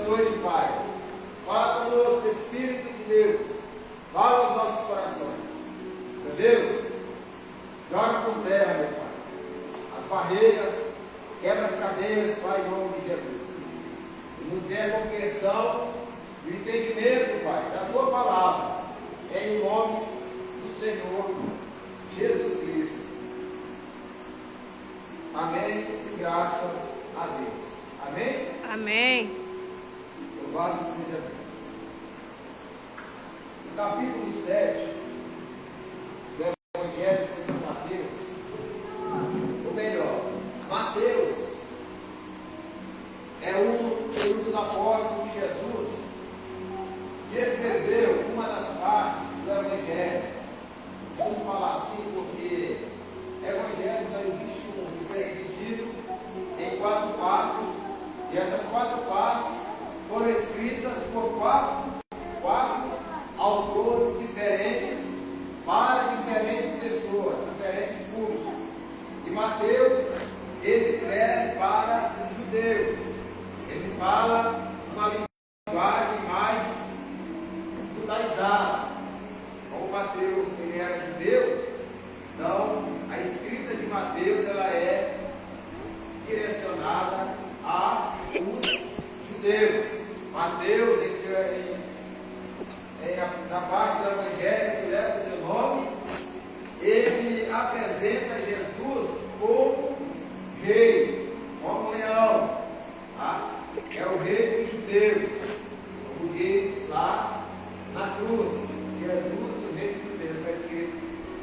noite, Pai. Fala conosco, Espírito de Deus. Fala aos nossos corações. Meu Deus, joga por terra, meu Pai, as barreiras, quebra as cadeias, Pai, em nome de Jesus. E nos dê a compreensão e o entendimento, Pai, da Tua palavra, em nome do Senhor Jesus Cristo. Amém e graças a Deus. Amém? Amém. Louvado seja Deus. No capítulo 7 do Evangelho segundo Mateus, ou melhor, Mateus é um dos apóstolos de Jesus que escreveu uma das partes do Evangelho. Vamos falar assim porque Evangelho só existe um, que é dividido em 4 partes, e essas 4 partes foram escritas por quatro autores diferentes para diferentes pessoas, diferentes públicos. E Mateus, ele escreve para os judeus. Ele fala uma linguagem mais judaizada. Como Mateus ele era judeu, então a escrita de Mateus ela é direcionada a os judeus. Mateus, na parte do Evangelho que leva o seu nome, ele apresenta Jesus como rei, como leão, tá? É o rei dos judeus, como diz lá na cruz. Jesus, o rei dos judeus, está escrito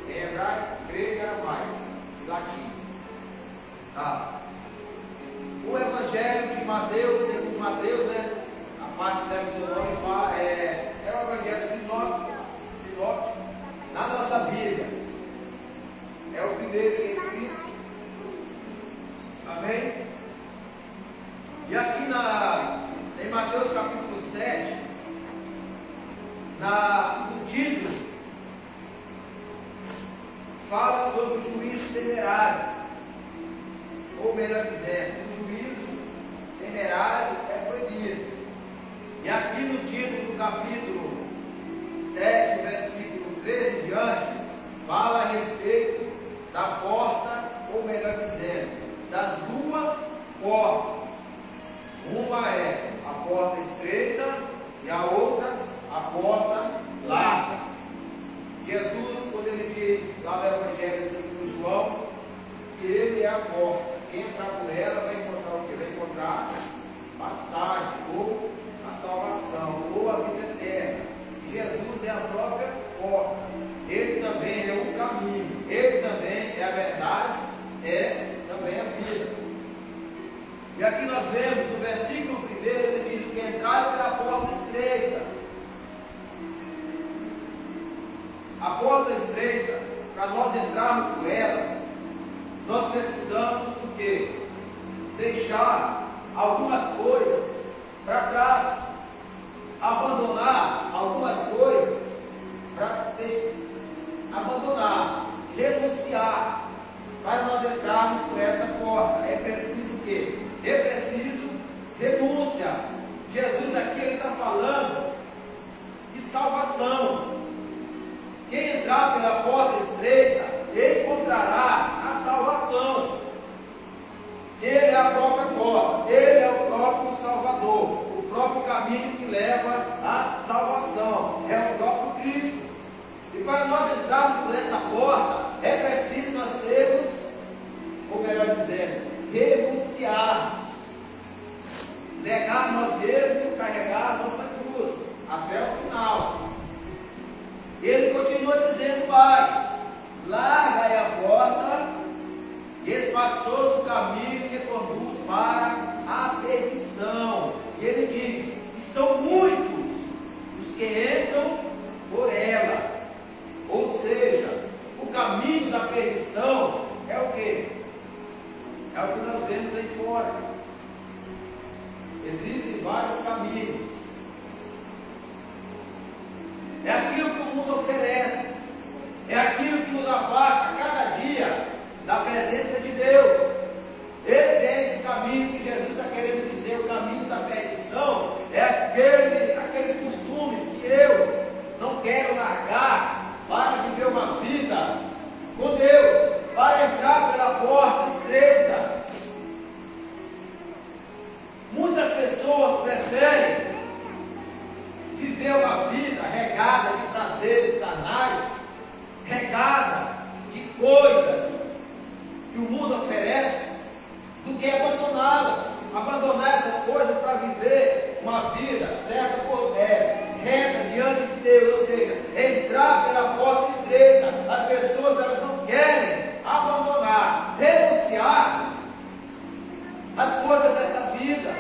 em hebraico, grego e aramaico, em latim. Tá? O Evangelho de Mateus, segundo Mateus, né? A parte que leva o seu nome é o Evangelho sinóptico, na nossa Bíblia. É o primeiro que é escrito. Amém? E aqui em Mateus capítulo 7, no título, fala sobre o juízo temerário. Ou melhor dizendo, o juízo temerário é proibido. E aqui no título do capítulo 7, versículo 13 em diante, fala a respeito da porta, ou melhor dizendo, das 2 portas. Uma é a porta estreita e a outra a porta larga. Jesus, quando ele diz lá no Evangelho segundo João, que ele é a porta. Quem entrar por ela vai encontrar o que? Vai encontrar pastagem, ou a salvação, ou a vida eterna. E Jesus é a própria porta. Ele também é o caminho. Ele também é a verdade, é também a vida. E aqui nós vemos no versículo 1, ele diz que entrar pela porta estreita. A porta estreita, para nós entrarmos por ela, nós precisamos o quê? Deixar algumas coisas para trás, abandonar algumas coisas para abandonar, renunciar, para nós entrarmos por essa porta. É preciso o quê? É preciso renúncia. Jesus aqui ele está falando de salvação. Quem entrar pela porta estreita encontrará a salvação. Ele é a própria porta, ele é o próprio Salvador, o próprio caminho que leva à salvação, é o próprio Cristo. E para nós entrarmos por essa porta, é preciso nós termos, ou melhor dizendo, renunciarmos, negar nós mesmos e carregar a nossa cruz até o final. Ele continua dizendo mais: larga é a porta e espaçoso o caminho que conduz para a perdição. E ele diz: e são muitos os que entram por ela. Ou seja, o caminho da perdição é o quê? É o que nós vemos aí fora. Existem vários caminhos. É aquilo que o mundo oferece. É aquilo que nos afasta cada dia da presença de Deus. Esse é esse caminho que Jesus está querendo dizer. O caminho da perdição é prazeres carnais, regada de coisas que o mundo oferece, do que abandoná-las. Abandonar essas coisas para viver uma vida certa por reta diante de Deus, ou seja, entrar pela porta estreita. As pessoas, elas não querem abandonar, renunciar as coisas dessa vida,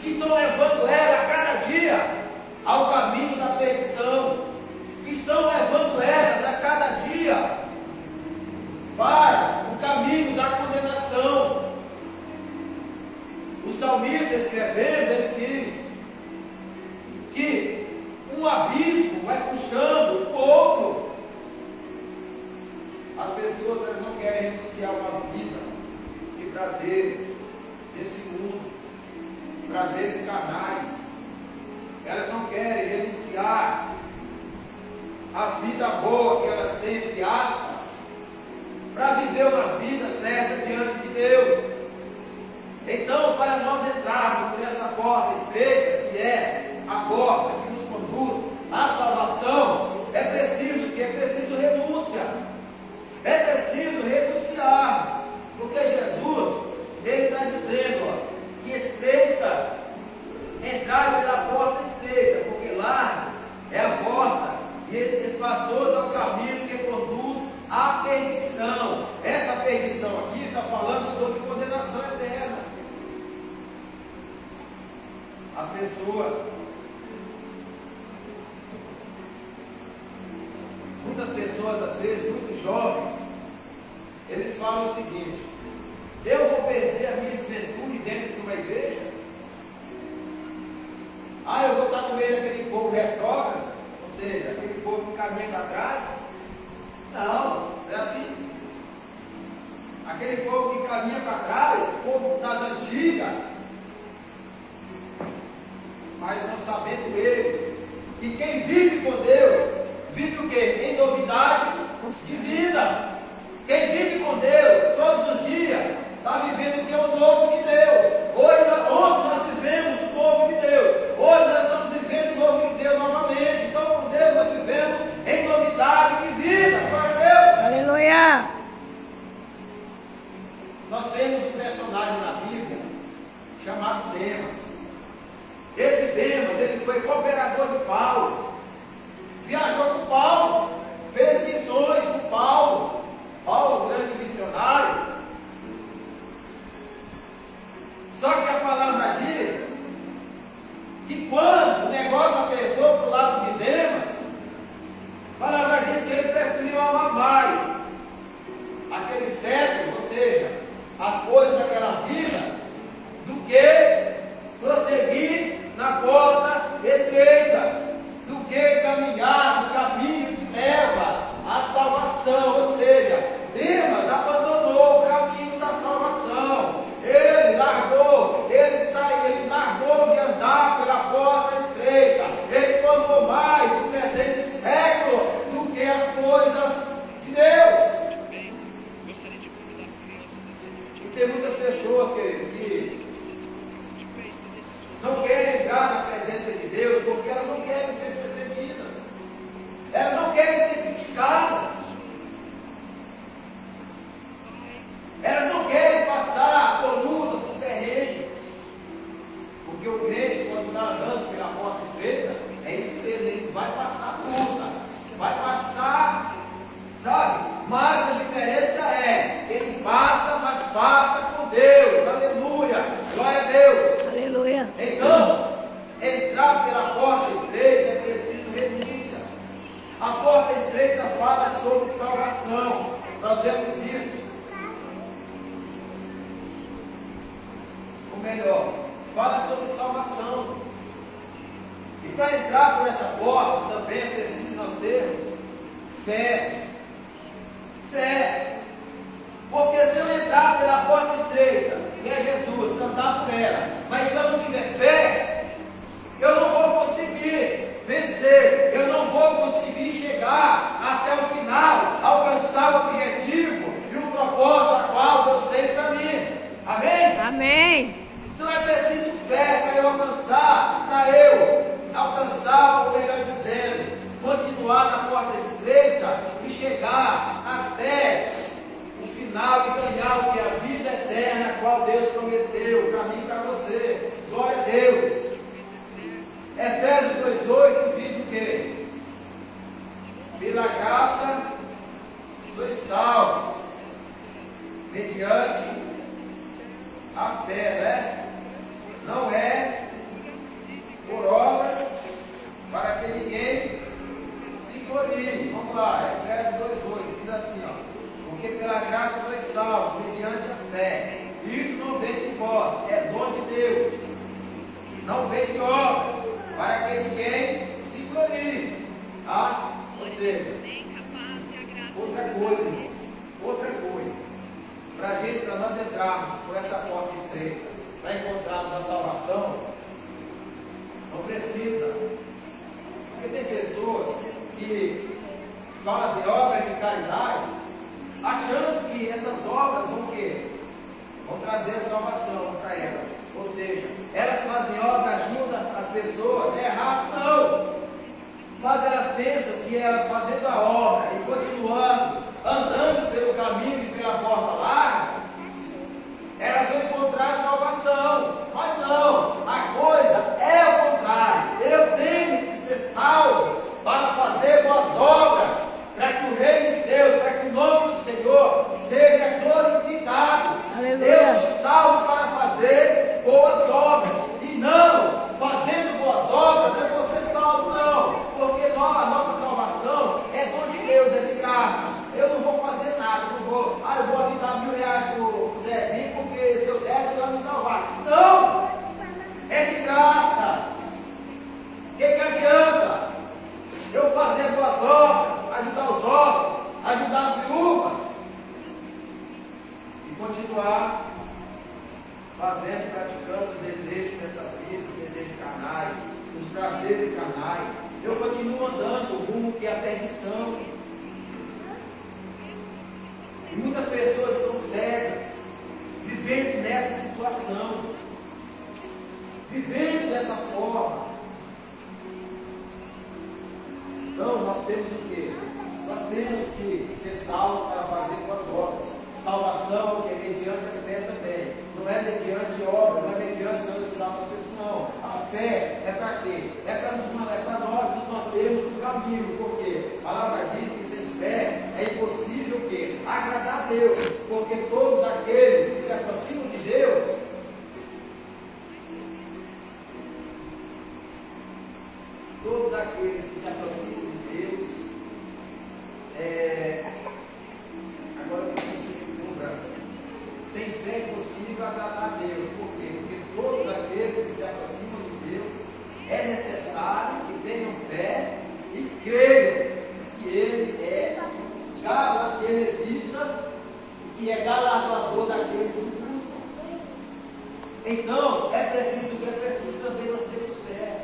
que estão levando ela a cada dia ao caminho da perdição, que estão levando elas a cada dia para o caminho da condenação. O salmista escrevendo, ele diz que um abismo vai puxando o outro. As pessoas, elas não querem renunciar uma vida de prazeres desse mundo, prazeres carnais. Elas não querem renunciar a vida boa que elas têm, entre aspas, para viver uma vida certa diante de Deus. Então, para nós entrarmos por essa porta estreita, que é a porta que nos conduz à salvação, é preciso que? É preciso renúncia. É preciso renunciar, porque Jesus, ele está dizendo, ó, que estreita, entrar pela porta estreita, porque lá é a porta, e espaçoso é o caminho que conduz à perdição. Essa perdição aqui está falando sobre condenação eterna. As pessoas, muitas pessoas, às vezes, muito jovens, eles falam o seguinte: eu vou perder a minha juventude dentro de uma igreja? Eu vou estar no meio daquele povo retrógrado, ou seja, aquele povo que caminha para trás? Não, é assim. Aquele povo que caminha para trás, povo das antigas, mas não sabendo eles que quem vive com Deus, vive o quê? Em novidade de vida. Quem vive com Deus todos os dias, está vivendo o que é o novo de Deus. Ontem nós vivemos o novo de Deus. Hoje nós estamos vivendo o novo de Deus novamente. Então, com Deus nós vivemos em novidade de vida. Glória a Deus. Aleluia. Nós temos um personagem na Bíblia chamado Demas. Esse Demas, ele foi cooperador de Paulo, viajou com Paulo, fez missões com Paulo, grande missionário. Só que a palavra diz que quando o negócio apertou para o lado de Demas, a palavra diz que ele preferiu amar mais aquele século, ou seja, as coisas daquela vida, do que prosseguir na porta estreita, do que caminhar no caminho que leva à salvação. Ou seja, Demas abandonou o caminho da salvação. Ele largou de andar pela porta estreita. Ele tomou mais o presente século do que as coisas de Deus. E tem muitas pessoas que não querem entrar na presença de Deus porque elas não querem ser perseguidas, elas não querem ser criticadas, elas não querem passar por lutas no terreno, porque o crente, quando está andando pela porta estreita, é isso mesmo, ele vai passar luta, vai passar, sabe? Mas a diferença é, ele passa, mas passa com Deus. Aleluia, glória a Deus. Aleluia. Então, entrar pela porta estreita é preciso renúncia. A porta estreita fala sobre salvação. Nós vemos isso. Ou melhor, fala sobre salvação. E para entrar por essa porta também é preciso nós termos fé. Fé. Porque se eu entrar pela porta estreita, que é Jesus, andar por ela, mas se eu não tiver fé, eu não vou conseguir vencer, eu não vou conseguir chegar até o final, alcançar o objetivo e o propósito a qual Deus tem para mim. Amém? Amém. Então é preciso fé para eu alcançar, ou melhor dizendo, continuar na porta estreita e chegar até o final e ganhar o que é a vida eterna, a qual Deus prometeu para mim e para você. Glória a Deus. Efésios 2,8 diz o quê? Pela graça sois salvos, mediante a fé, né? Não é por obras, para que ninguém se glorie. Vamos lá, Efésios 2,8 diz assim, ó: porque pela graça sois salvos, mediante a fé. Isso não vem de vós, é dom de Deus. Não vem de obras, para que ninguém se glorie. Tá? Ou seja, outra coisa, irmãos, outra coisa. Para nós entrarmos por essa porta estreita, para encontrarmos a salvação, não precisa. Porque tem pessoas que fazem obras de caridade, achando que essas obras vão quê? Vão trazer a salvação para elas. Ou seja, elas fazem obra, ajudam as pessoas. É errado? Não. Mas elas pensam que elas fazendo a obra e continuando, andando pelo caminho e pela porta larga, elas vão encontrar a salvação. Mas não, a coisa é o contrário. Eu tenho que ser salvo para fazer boas obras, para que o reino de Deus, para que o nome do Senhor seja glorificado. Aleluia. Eu sou salvo para fazer boas obras, e não fazendo boas obras eu vou ser salvo, não, porque a nossa salvação é dom de Deus, é de graça. Eu não vou fazer nada, eu vou ali dar R$1.000 para o Zezinho, porque se eu der, ele vai me salvar. Não, é de graça. O que adianta eu fazer boas obras, ajudar os órfãos, ajudar as viúvas e continuar fazendo, praticando os desejos dessa vida, os desejos carnais, os prazeres carnais? Eu continuo andando o rumo que é a perdição. E muitas pessoas estão cegas, vivendo nessa situação, vivendo dessa forma. Então, nós temos o quê? Nós temos que ser salvos para fazer boas obras. Salvação, que é mediante a fé também. Não é mediante obra, não é mediante nós ajudarmos as pessoas, não. A fé é para quê? É para nós nos mantermos no caminho. Porque a palavra diz que sem fé é impossível o quê? Agradar a Deus. Porque todos aqueles que se aproximam de Deus, todos aqueles que se aproximam de Deus, agora eu consigo lembrar, sem fé é impossível agradar a Deus. Por quê? Porque todos aqueles que se aproximam de Deus, é necessário que tenham fé e creiam que Ele é que Ele exista e que é galardoador daqueles que o buscam. Então, é preciso também nós termos fé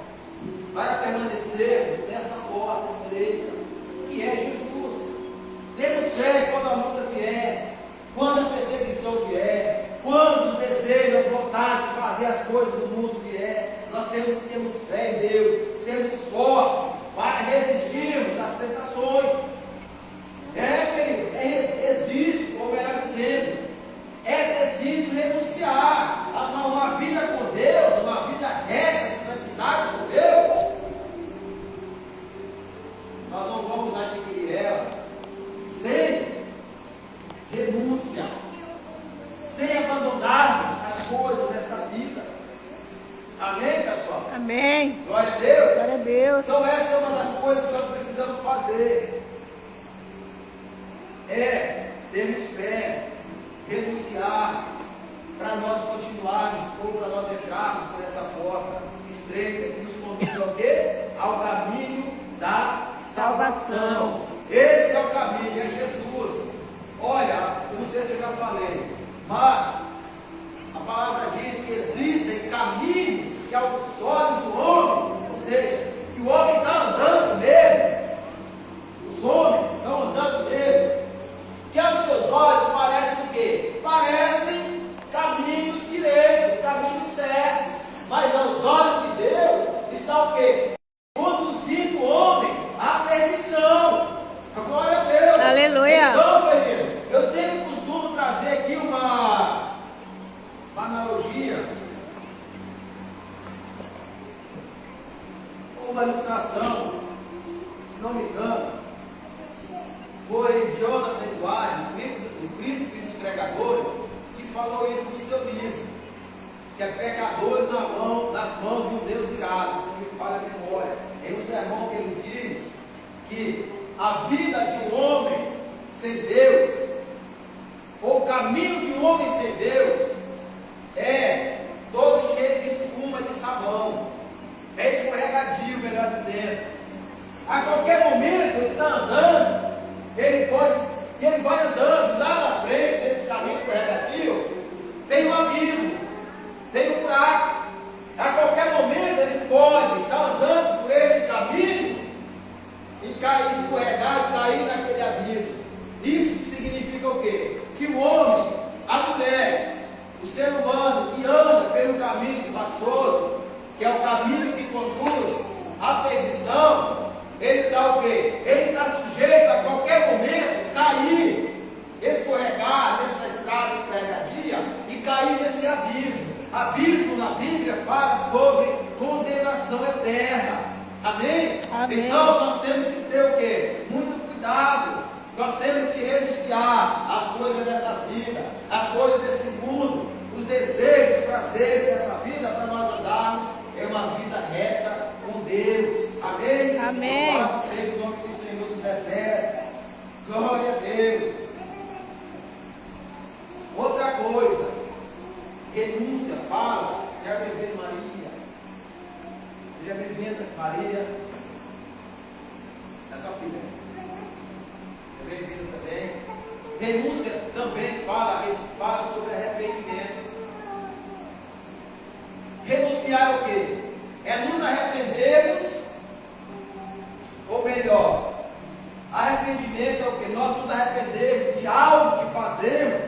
para permanecermos nessa porta estreita, que é Jesus. Temos fé quando a luta vier, quando a perseguição vier, quando os desejos, a vontade de fazer as coisas do mundo vier. Nós temos que termos fé em Deus, sermos fortes para resistirmos às tentações. Querido, existe, ou melhor dizendo, é preciso renunciar a uma vida com Deus, uma vida reta de santidade com Deus. Nós não vamos adquirir ela sem renúncia, sem abandonarmos as coisas dessa vida. Amém, pessoal? Amém. Glória a Deus. Glória a Deus. Então essa é uma das coisas que nós precisamos fazer. Termos fé, renunciar, para nós continuarmos, ou para nós entrarmos por essa porta estreita que nos conduz ao quê? Ao caminho da salvação. Esse é o caminho, é Jesus. Olha, eu não sei se eu já falei, mas a palavra diz que existem caminhos que aos olhos do homem, ou seja, que o homem está andando neles, os homens estão andando neles, que aos seus olhos parecem o quê? Parecem caminhos direitos, caminhos certos, mas aos olhos de Deus está o quê? Conduzindo o homem à perdição. uma ilustração, se não me engano, foi Jonathan Edwards, o príncipe dos pregadores, que falou isso no seu livro, que é pecadores nas mãos de um Deus irado, se não me falha a memória. Em um sermão que ele diz que a vida de um homem sem Deus, ou o caminho de um homem sem Deus, é todo cheio de espuma de sabão, é escorregadio, melhor dizendo. A qualquer momento ele está andando, ele vai andando lá na frente desse caminho escorregadio, tem um abismo, tem um buraco. A qualquer momento ele pode estar andando por esse caminho e cair, escorregar e cair naquele abismo. Isso significa o quê? Que o homem, a mulher, o ser humano que anda pelo caminho espaçoso, que é o caminho que conduz à perdição, ele está o quê? Ele está sujeito a qualquer momento cair, escorregar nessa estrada escorregadia e cair nesse abismo. Abismo na Bíblia fala sobre condenação eterna. Amém? Amém. Então nós temos que ter o quê? Muito cuidado. Nós temos que renunciar às coisas dessa vida, às coisas desse mundo, os desejos, os prazeres dessa vida, para nós andarmos em uma vida reta com Deus. Amém? Amém. Louvado seja o nome do Senhor dos Exércitos. Glória a Deus. Outra coisa, renúncia, fala, seja bem-vinda Maria. Seja bem-vinda Maria. É sua filha. Seja bem-vinda também. Renúncia também fala sobre arrependimento. Renunciar é o quê? É nos arrependermos, ou melhor, arrependimento é o quê? Nós nos arrependermos de algo que fazemos,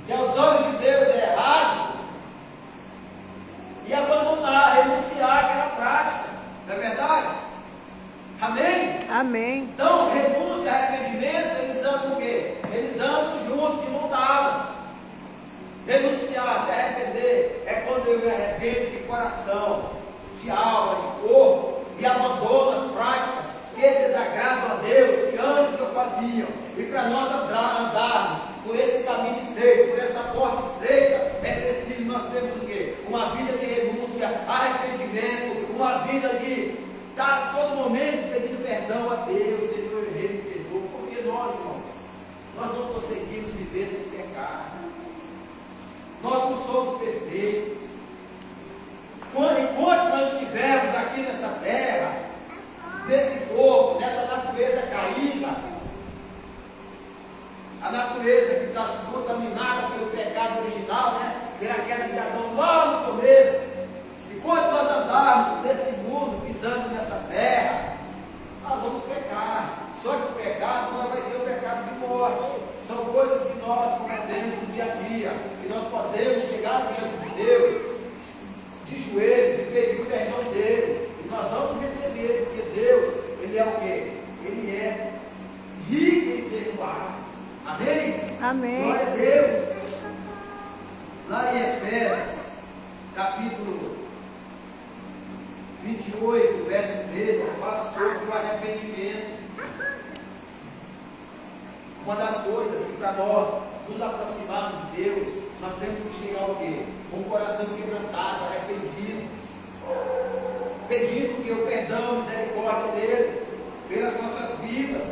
que aos olhos de Deus é errado, e abandonar, renunciar àquela prática. Não é verdade? Amém? Amém. Então, renúncia e arrependimento, eles andam o quê? Eles andam juntos, de mão dadas. Renunciar, se arrepender, é quando eu me arrependo de coração, de alma, de corpo, e abandono as práticas que desagradam a Deus, que antes eu fazia. E para nós andarmos por esse caminho estreito, por essa porta estreita, é preciso nós termos o quê? Uma vida de renúncia, arrependimento, uma vida de estar a todo momento pedindo perdão a Deus. Senhor, eu errei, me perdoa. Porque nós, irmãos, nós não conseguimos viver sem pecar. Nós não somos perfeitos. Enquanto nós estivermos aqui nessa terra, nesse corpo, nessa natureza caída, a natureza que está contaminada pelo pecado original, né? Pela queda de Adão lá no começo. Enquanto nós andarmos nesse mundo, pisando nessa terra, nós vamos pecar. Só que o pecado não vai ser o pecado de morte. São coisas que nós cometemos no dia a dia, que nós podemos chegar diante de Deus de joelhos e pedir o perdão dele. E nós vamos receber, porque Deus, Ele é o quê? Ele é rico em perdoar. Amém? Amém. Glória a Deus. Lá em Efésios, capítulo 28, verso 13, fala sobre o arrependimento. Uma das coisas que para nós nos aproximarmos de Deus, nós temos que chegar ao quê? Com o coração quebrantado, arrependido, pedindo que o perdão, a misericórdia dele, pelas nossas vidas.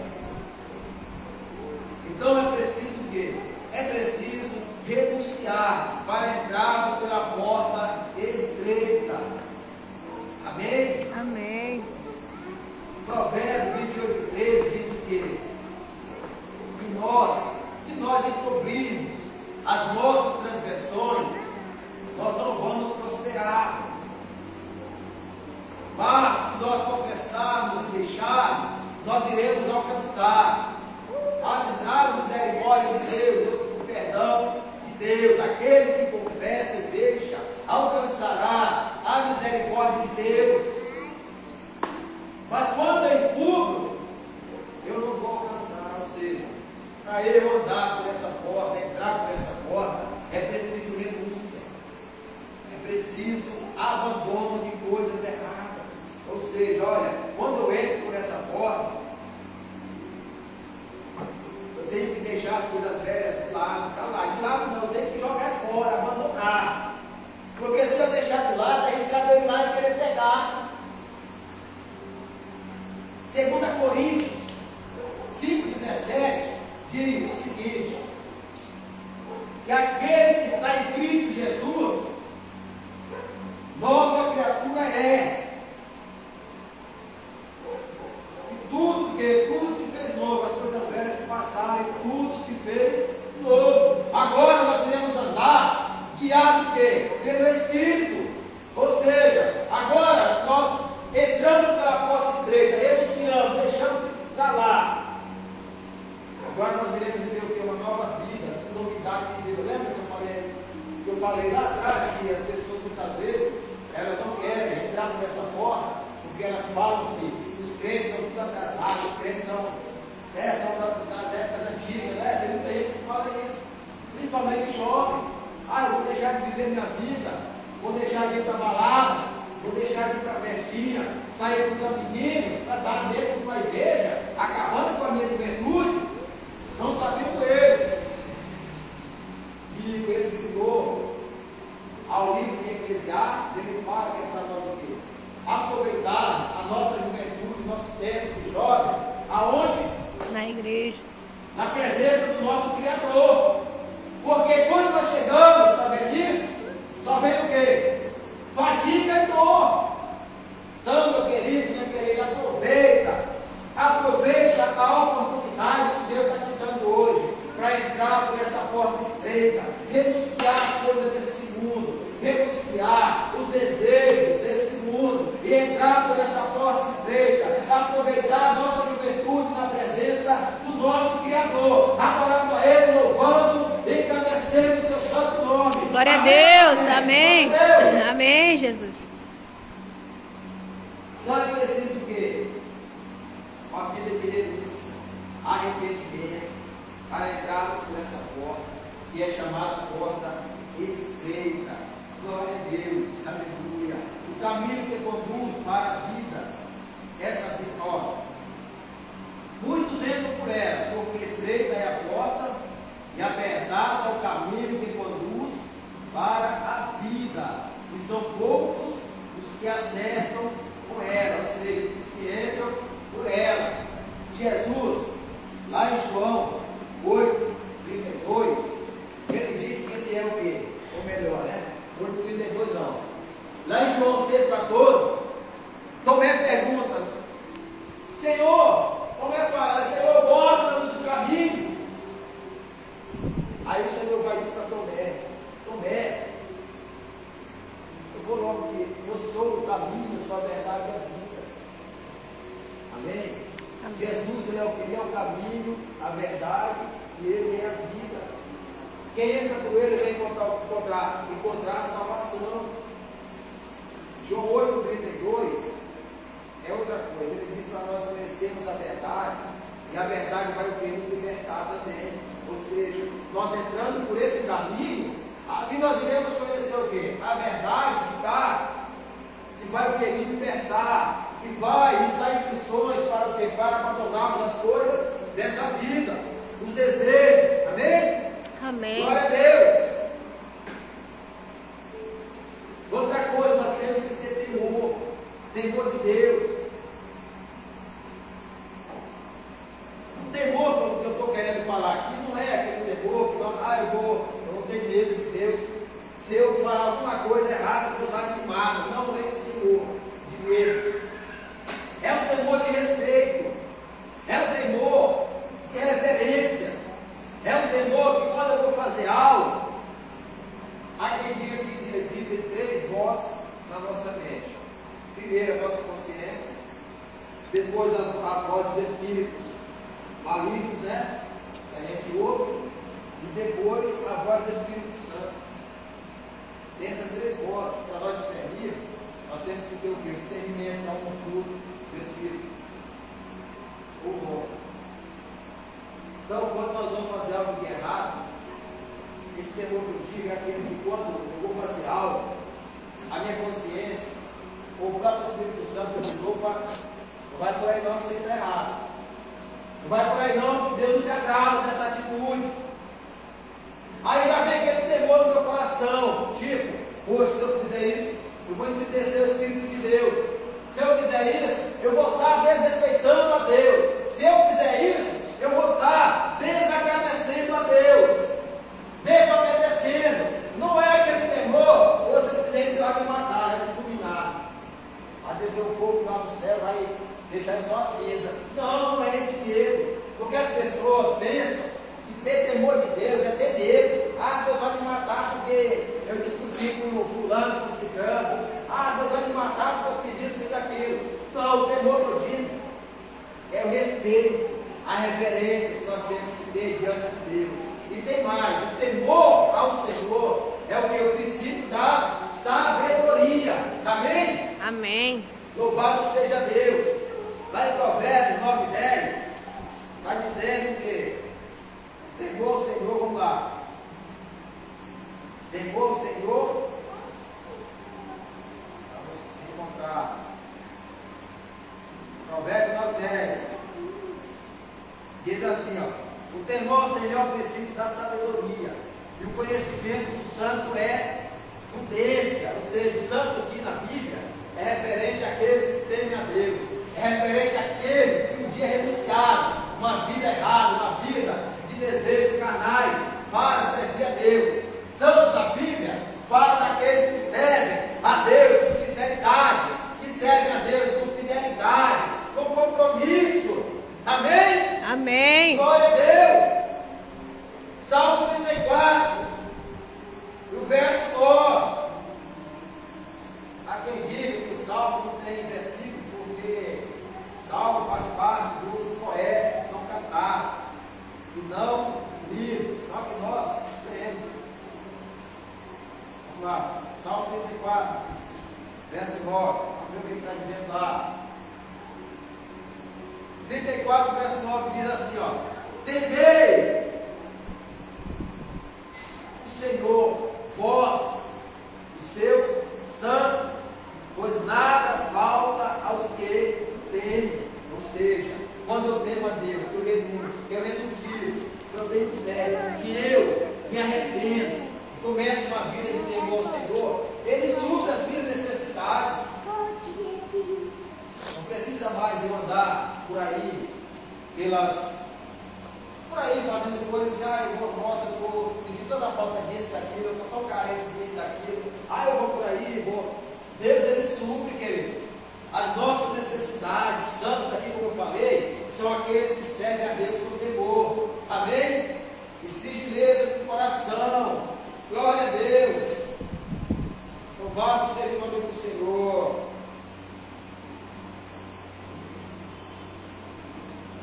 Então é preciso o quê? É preciso renunciar para entrarmos pela porta estreita. Amém? Amém. Provérbios 28, 13 diz o quê? Que nós, se nós encobrirmos as nossas transgressões, nós não vamos prosperar. Mas se nós confessarmos e deixarmos, nós iremos alcançar a misericórdia de Deus, o perdão de Deus. Aquele que confessa e deixa, alcançará a misericórdia de Deus. Mas quando eu encubro, eu não vou alcançar. Ou seja, para eu andar por essa porta, entrar por essa porta, é preciso renúncia, é preciso abandono de coisas erradas, Ou seja, olha, quando eu entro por essa porta, eu tenho que deixar as coisas velhas de lado. De lado não, eu tenho que jogar fora, abandonar. Porque se eu deixar de lado, é arriscado eu ir lá e querer pegar. 2 Coríntios 5,17 diz o seguinte: que aquele que está em Cristo Jesus, nova criatura é. E tudo se fez novo, as coisas velhas se passaram e tudo se fez novo. Agora nós iremos andar guiado pelo Espírito. Ou seja, agora nós entramos pela porta estreita, renunciamos, deixamos para lá. Agora nós iremos viver o que? Uma nova vida, novidade de Deus. Lembra que eu falei lá atrás que as pessoas muitas vezes elas não querem entrar por essa porta, porque elas falam que os crentes são tudo atrasados, os crentes são das épocas antigas, né? Tem muita gente que fala isso, principalmente jovem. Eu vou deixar de viver minha vida, vou deixar de ir para balada, vou deixar de ir para festinha, sair com os amiguinhos, para estar dentro de uma igreja, acabando com a minha juventude. Não sabendo eles. E o escritor, ao livro de Eclesiastes, ele fala que é para nós o quê? Aproveitar a nossa juventude, nosso tempo de jovem, aonde? Na igreja. Na presença do nosso Criador. Porque quando nós chegamos para a velhice, só vem o quê? Fadiga e dor. Então, meu querido, minha querida, aproveita a oportunidade que Deus está te dando hoje para entrar por essa porta estreita, renunciar as coisas desse mundo, renunciar os desejos desse mundo e entrar por essa porta estreita, aproveitar a nossa juventude na presença do nosso Criador, adorando a Ele, louvando, engrandecendo o seu santo nome. Glória a Deus, amém. Amém, Jesus. Então é preciso o quê? Uma vida de renúncia, arrependimento, para entrarmos por essa porta, que é chamada porta estreita. Glória a Deus, aleluia. O caminho que conduz para a vida, essa vida, muitos entram por ela, porque estreita é a porta e apertado é o caminho que conduz para a vida. E são poucos os que acertam com ela, ou seja, os que entram por ela. Jesus, lá em João 8:32, ele disse que ele é o quê? Ou melhor, né? 8:32 não. Lá em João 6:14, Tomé pergunta: Senhor, Tomé fala, Senhor, mostra-nos o caminho. Aí o Senhor vai dizer para Tomé: Tomé, eu vou logo que eu sou o caminho, eu sou a verdade e a vida. Amém? Amém. Jesus, ele é o que? Ele é o caminho, a verdade e ele é a vida. Quem entra por ele vai encontrar a salvação. João 8:32 é outra coisa. Ele diz para nós conhecermos a verdade e a verdade vai o que? Nos libertar também. Ou seja, nós entrando por esse caminho, ali nós iremos conhecer o quê? A verdade que vai o quê? Nos libertar, que vai nos dar instruções para o quê? Para abandonarmos as coisas dessa vida, os desejos. Amém? Amém. Glória a Deus. Outra coisa, nós temos que ter temor de Deus. O temor que eu estou querendo falar aqui não é aquele temor que eu vou ter medo de Deus. Se eu falar alguma coisa errada, Deus vai me matar. Não é esse temor de medo. É um temor de respeito. É um temor de reverência. É um temor que quando eu vou fazer algo, há quem diga que existem 3 vozes na nossa mente. Primeiro a nossa consciência, depois a voz dos espíritos malignos, né? Que a gente ouve, e depois a voz do Espírito Santo. Tem essas 3 vozes. Para nós discernirmos, nós temos que ter o quê? O discernimento, que é um fruto do Espírito. O bom. Então, quando nós vamos fazer algo de errado, esse temor que eu digo é aquele que quando eu vou fazer algo, a minha consciência, ou o próprio Espírito Santo me ajudou vai por aí não, porque Deus não se agrada dessa atitude. Aí já vem aquele temor no meu coração, tipo, poxa, se eu fizer isso, eu vou entristecer o Espírito de Deus. Se eu fizer isso, eu vou estar desrespeitando a Deus. Se eu fizer isso, eu vou estar desagradecendo a Deus, desobedecendo. Não é aquele temor, ou se eu fizer isso, vai me matar, vai me fulminar. Vai descer o fogo lá do céu, vai deixar eu só acesa. Não, não é esse medo. Porque as pessoas pensam que ter temor de Deus é ter medo. Ah, Deus vai me matar porque eu discuti com o fulano, com o ciclano. Ah, Deus vai me matar porque eu fiz isso, fiz aquilo. Não, o temor que eu digo é o respeito, a reverência que nós temos que ter diante de Deus. E tem mais, o temor ao Senhor é o que? O princípio da sabedoria. Amém? Amém. Louvado seja Deus. Lá em Provérbios 9:10, está dizendo que temor ao Senhor, vamos lá. Temor ao Senhor, vamos encontrar. Provérbios 9:10 diz assim, ó: o temor ao Senhor é o princípio da sabedoria, e o conhecimento do santo é prudência. Ou seja, o santo aqui na Bíblia é referente àqueles que temem a Deus, é referente àqueles que um dia renunciaram uma vida errada, uma vida de desejos carnais para servir a Deus. Santo da Bíblia fala daqueles que servem a Deus com sinceridade, que servem a Deus com fidelidade, com compromisso. Amém? Amém. Glória a Deus. Salmo 34, o verso 9. Há quem diga que o Salmo não tem versículo, porque Salmo faz parte dos poéticos que são cantados, e não livros, só que nós lemos. Vamos lá, Salmo 34, verso 9. Vamos ver o que ele está dizendo lá. 34, verso 9 diz assim, ó: temei o Senhor, vós, os seus santos, pois nada falta aos que temem. Ou seja, quando eu temo a Deus, que eu renuncio, que eu tenho fé, que eu me arrependo, começo uma vida de temor ao Senhor, Ele supre as minhas necessidades. Não precisa mais eu andar por aí, fazendo coisas, nossa, eu estou sentindo tanta falta disso, daquilo, eu estou tão carente disso, daquilo, eu vou por aí, vou. Deus, Ele supre, querido, as nossas necessidades. Santos aqui, como eu falei, são aqueles que servem a Deus com temor, amém? E singeleza do coração, glória a Deus, louvado seja o nome do Senhor.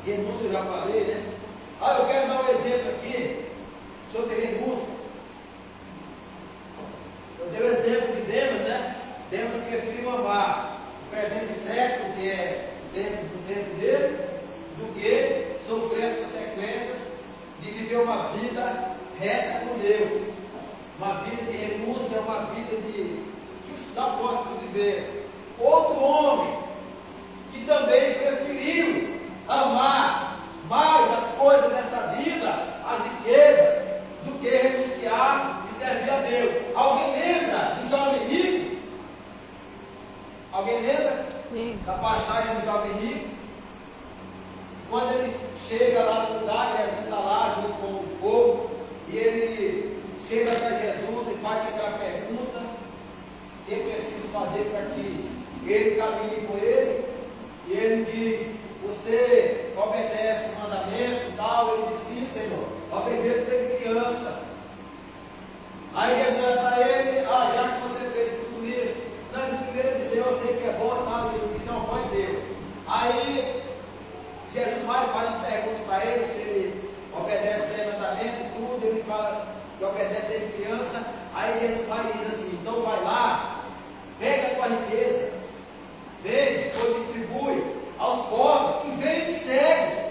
Renúncia eu já falei, né? Eu quero dar um exemplo aqui sobre renúncia. Eu dei o exemplo de Demas, né? Demas preferiu amar o presente século, que é o tempo dele, do que sofrer as consequências de viver uma vida reta com Deus. Uma vida de renúncia, uma vida que os apóstolos viveram. Outro homem que também preferiu amar mais as coisas dessa vida, as riquezas, do que renunciar e servir a Deus. Alguém lembra do jovem rico? Alguém lembra? Sim. Da passagem do jovem rico? Quando ele chega lá no lugar, Jesus está lá junto com o povo, e ele chega para Jesus e faz aquela pergunta que ele precisa fazer para que ele caminhe com ele, e ele diz: você obedece o mandamento e tal? Ele disse: sim, Senhor, obedeço desde criança. Aí Jesus vai para ele: já que você fez tudo isso, não, primeiro dizer, eu sei que é bom e tal, ele diz: não, põe Deus. Aí Jesus vai e faz as perguntas para ele, se ele obedece o 10 mandamentos e tudo, ele fala que obedece desde criança. Aí Jesus vai e diz assim: então vai lá, pega a tua riqueza, vende, depois distribui aos pobres e vem e me segue.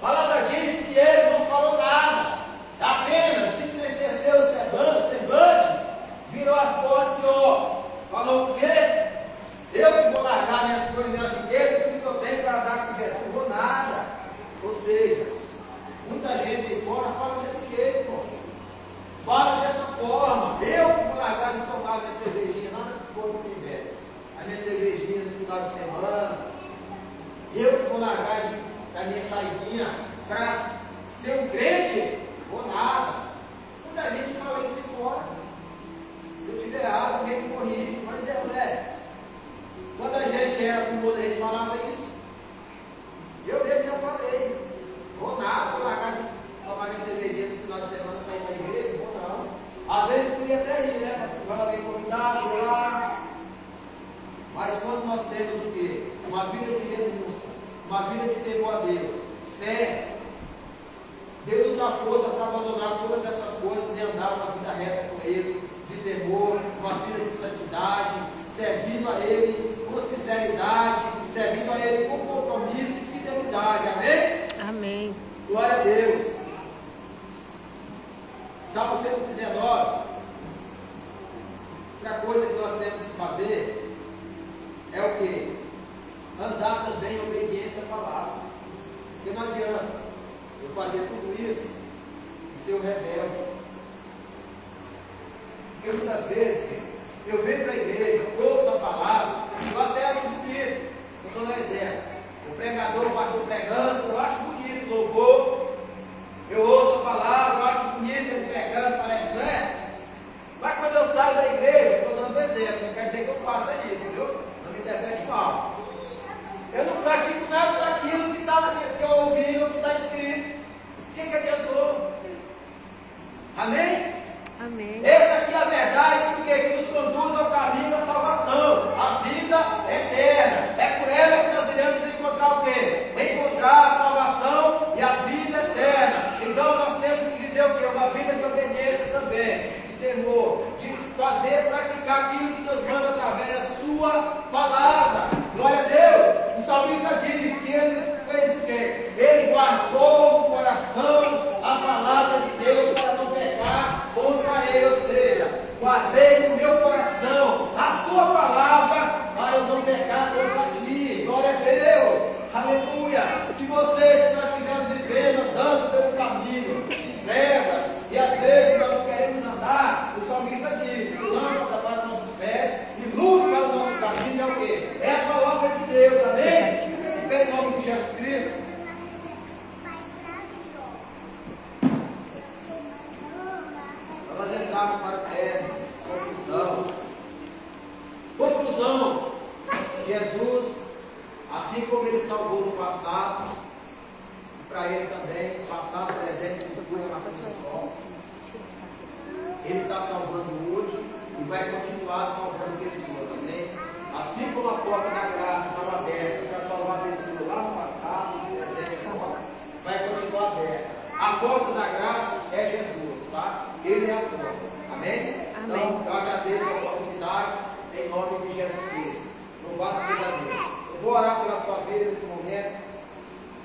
A palavra diz que ele não falou nada, apenas se entristeceu o semblante, virou as costas e falou: o quê? Eu que vou largar minhas coisas, minhas riquezas, tudo que eu tenho para dar com Jesus, não vou nada. Ou seja, final de semana. Eu que vou largar da minha saidinha para ser um crente, vou nada. Muita gente fala isso fora. Se eu estiver errado, alguém me corrige. Mas é, mulher. Quando a gente era com o a gente falava isso. Eu mesmo já falei. Vou nada, vou largar de tomar minha cervejinha no final de semana para ir para a igreja, vou não. Às vezes eu podia até ir, né? Quando alguém convidado, vou lá. Mas quando nós temos o quê? Uma vida de renúncia, uma vida de temor a Deus, fé, Deus nos dá força para abandonar todas essas coisas e andar uma vida reta com Ele, de temor, uma vida de santidade, servindo a Ele com sinceridade, servindo a Ele com compromisso e fidelidade. Amém? Amém. Glória a Deus. Salmo 119. Outra coisa que nós temos que fazer é o quê? Andar também em obediência à palavra. Porque não adianta eu fazer tudo isso e ser um rebelde. Porque muitas vezes eu venho para a igreja, ouço a palavra, eu até acho bonito. Eu estou no exemplo. O pregador, o pastor pregando, eu acho bonito, louvor. Eu ouço a palavra, eu acho bonito ele pregando, parece, não é? Mas quando eu saio da igreja, eu estou dando exemplo, não quer dizer que eu faça isso, viu? Não me interprete mal. Eu não pratico nada daquilo que eu ouvi, o que está escrito. O que adiantou? Amém? Amém. Essa aqui é a verdade que nos conduz ao caminho da salvação, a vida eterna. É por ela que nós iremos encontrar o quê? Encontrar a salvação e a vida eterna. Então nós temos que viver o quê? Uma vida de obediência também, de temor, de fazer, praticar aquilo que Deus manda através da sua palavra. Glória a Deus. O salmista diz que ele fez o quê? Ele guardou no coração a palavra de Deus para não pecar contra ele, ou seja, guardei no meu coração a tua palavra para eu não pecar contra ti. Glória a Deus. Aleluia. Se nós estivermos vivendo, andando pelo caminho de trevas, e às vezes nós não queremos andar, o salmista diz: lâmpada para os nossos pés e luz para o nosso caminho é o quê? É a palavra de Deus. Amém? Fica de pé em nome de Jesus Cristo. Nós entramos para o término. Conclusão. Jesus, assim como Ele salvou no passado, para Ele também, passado, presente e futuro é uma coisa só. Ele está salvando hoje e vai continuar salvando pessoas, amém? Assim como a porta da graça estava aberta para salvar pessoas lá no passado, no presente e agora, vai continuar aberta. A porta da graça é Jesus, tá? Ele é a porta, amém? Então, eu agradeço a oportunidade em nome de Jesus Cristo. Louvado seja Deus. Eu vou orar pela